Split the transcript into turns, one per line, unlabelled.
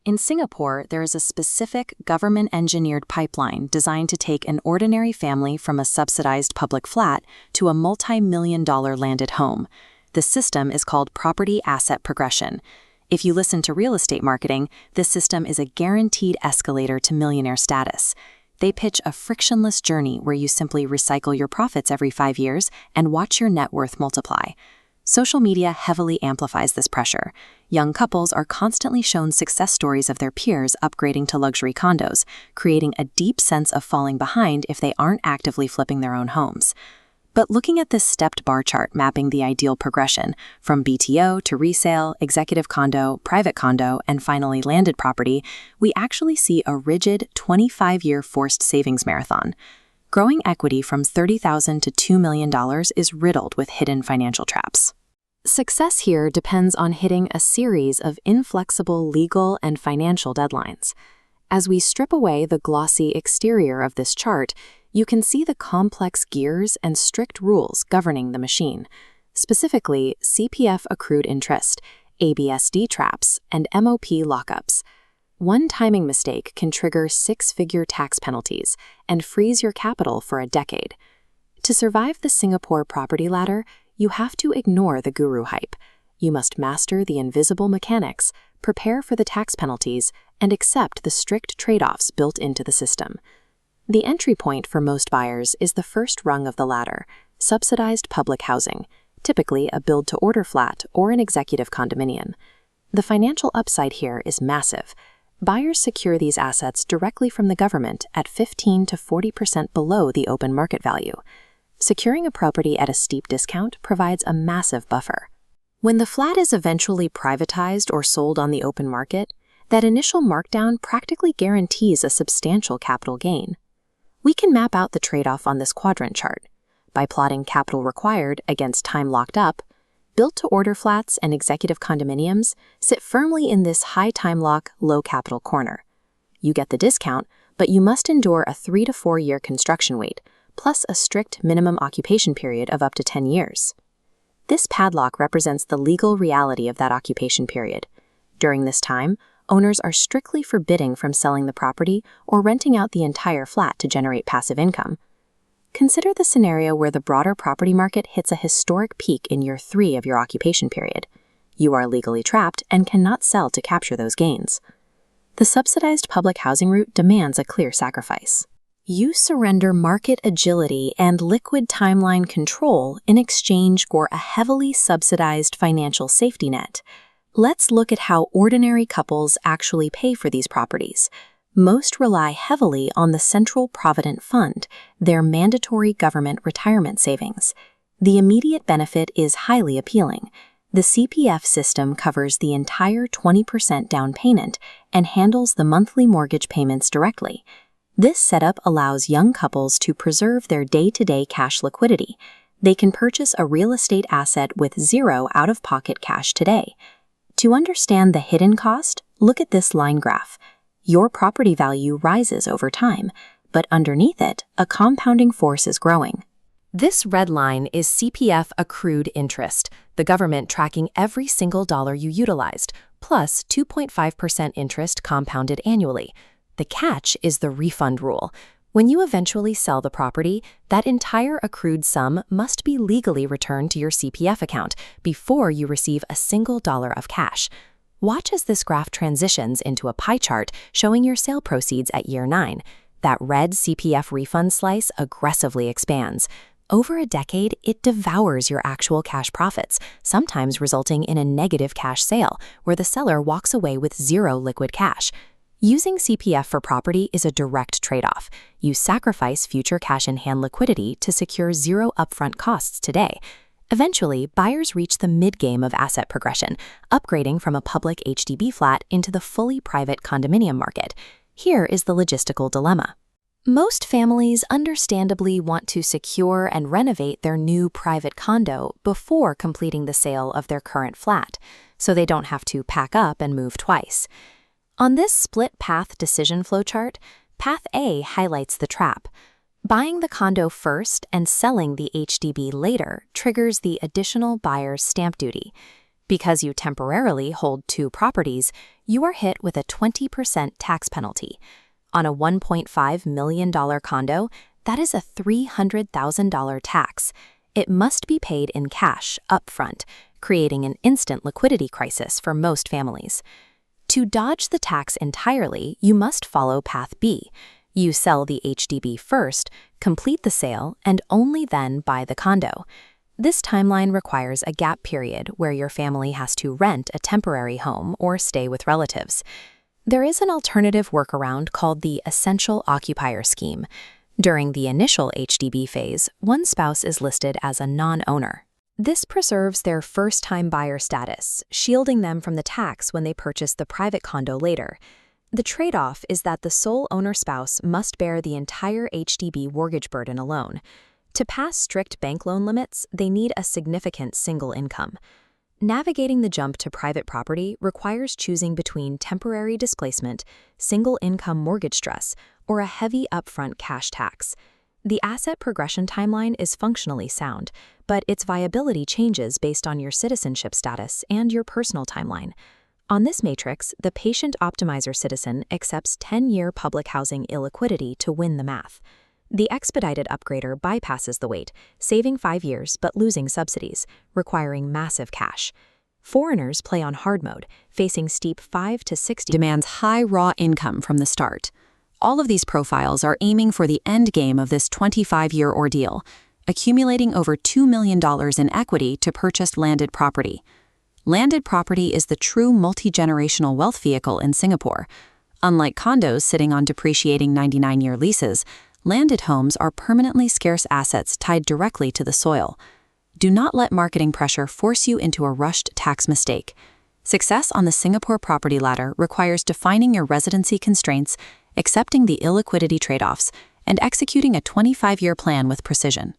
In Singapore, there is a specific government-engineered pipeline designed to take an ordinary family from a subsidized public flat to a multi-million-dollar landed home. The system is called property asset progression. If you listen to real estate marketing, this system is a guaranteed escalator to millionaire status. They pitch a frictionless journey where you simply recycle your profits every 5 years and watch your net worth multiply. Social media heavily amplifies this pressure. Young couples are constantly shown success stories of their peers upgrading to luxury condos, creating a deep sense of falling behind if they aren't actively flipping their own homes. But looking at this stepped bar chart mapping the ideal progression from BTO to resale, executive condo, private condo, and finally landed property, we actually see a rigid 25-year forced savings marathon. Growing equity from $30,000 to $2 million is riddled with hidden financial traps. Success here depends on hitting a series of inflexible legal and financial deadlines. As we strip away the glossy exterior of this chart, you can see the complex gears and strict rules governing the machine, specifically CPF accrued interest, ABSD traps, and MOP lockups. One timing mistake can trigger 6-figure tax penalties and freeze your capital for a decade. To survive the Singapore property ladder, you have to ignore the guru hype. You must master the invisible mechanics, prepare for the tax penalties, and accept the strict trade-offs built into the system. The entry point for most buyers is the first rung of the ladder, subsidized public housing, typically a build-to-order flat or an executive condominium. The financial upside here is massive. Buyers secure these assets directly from the government at 15 to 40% below the open market value. Securing a property at a steep discount provides a massive buffer. When the flat is eventually privatized or sold on the open market, that initial markdown practically guarantees a substantial capital gain. We can map out the trade-off on this quadrant chart. By plotting capital required against time locked up, built-to-order flats and executive condominiums sit firmly in this high time lock, low capital corner. You get the discount, but you must endure a 3 to 4 year construction wait, plus a strict minimum occupation period of up to 10 years. This padlock represents the legal reality of that occupation period. During this time, owners are strictly forbidden from selling the property or renting out the entire flat to generate passive income. Consider the scenario where the broader property market hits a historic peak in year 3 of your occupation period. You are legally trapped and cannot sell to capture those gains. The subsidized public housing route demands a clear sacrifice. You surrender market agility and liquid timeline control in exchange for a heavily subsidized financial safety net. Let's look at how ordinary couples actually pay for these properties. Most rely heavily on the Central Provident Fund, their mandatory government retirement savings. The immediate benefit is highly appealing. The CPF system covers the entire 20% down payment and handles the monthly mortgage payments directly. This setup allows young couples to preserve their day-to-day cash liquidity. They can purchase a real estate asset with zero out-of-pocket cash today. To understand the hidden cost, look at this line graph. Your property value rises over time, but underneath it, a compounding force is growing.
This red line is CPF accrued interest, the government tracking every single dollar you utilized, plus 2.5% interest compounded annually. The catch is the refund rule. When you eventually sell the property, that entire accrued sum must be legally returned to your CPF account before you receive a single dollar of cash. Watch as this graph transitions into a pie chart showing your sale proceeds at year 9. That red CPF refund slice aggressively expands. Over a decade, it devours your actual cash profits, sometimes resulting in a negative cash sale, where the seller walks away with zero liquid cash. Using CPF for property is a direct trade-off. You sacrifice future cash-in-hand liquidity to secure zero upfront costs today. Eventually, buyers reach the mid-game of asset progression, upgrading from a public HDB flat into the fully private condominium market. Here is the logistical dilemma. Most families understandably want to secure and renovate their new private condo before completing the sale of their current flat, so they don't have to pack up and move twice. On this split-path decision flowchart, Path A highlights the trap. Buying the condo first and selling the HDB later triggers the additional buyer's stamp duty. Because you temporarily hold two properties, you are hit with a 20% tax penalty. On a $1.5 million condo, that is a $300,000 tax. It must be paid in cash upfront, creating an instant liquidity crisis for most families. To dodge the tax entirely, you must follow Path B. You sell the HDB first, complete the sale, and only then buy the condo. This timeline requires a gap period where your family has to rent a temporary home or stay with relatives. There is an alternative workaround called the Essential Occupier Scheme. During the initial HDB phase, one spouse is listed as a non-owner. This preserves their first-time buyer status, shielding them from the tax when they purchase the private condo later. The trade-off is that the sole owner spouse must bear the entire HDB mortgage burden alone. To pass strict bank loan limits, they need a significant single income. Navigating the jump to private property requires choosing between temporary displacement, single-income mortgage stress, or a heavy upfront cash tax. The asset progression timeline is functionally sound, but its viability changes based on your citizenship status and your personal timeline. On this matrix, the patient optimizer citizen accepts 10-year public housing illiquidity to win the math. The expedited upgrader bypasses the wait, saving 5 years but losing subsidies, requiring massive cash. Foreigners play on hard mode, facing steep 5 to 60
demands high raw income from the start. All of these profiles are aiming for the end game of this 25-year ordeal, accumulating over $2 million in equity to purchase landed property. Landed property is the true multi-generational wealth vehicle in Singapore. Unlike condos sitting on depreciating 99-year leases, landed homes are permanently scarce assets tied directly to the soil. Do not let marketing pressure force you into a rushed tax mistake. Success on the Singapore property ladder requires defining your residency constraints, accepting the illiquidity trade-offs, and executing a 25-year plan with precision.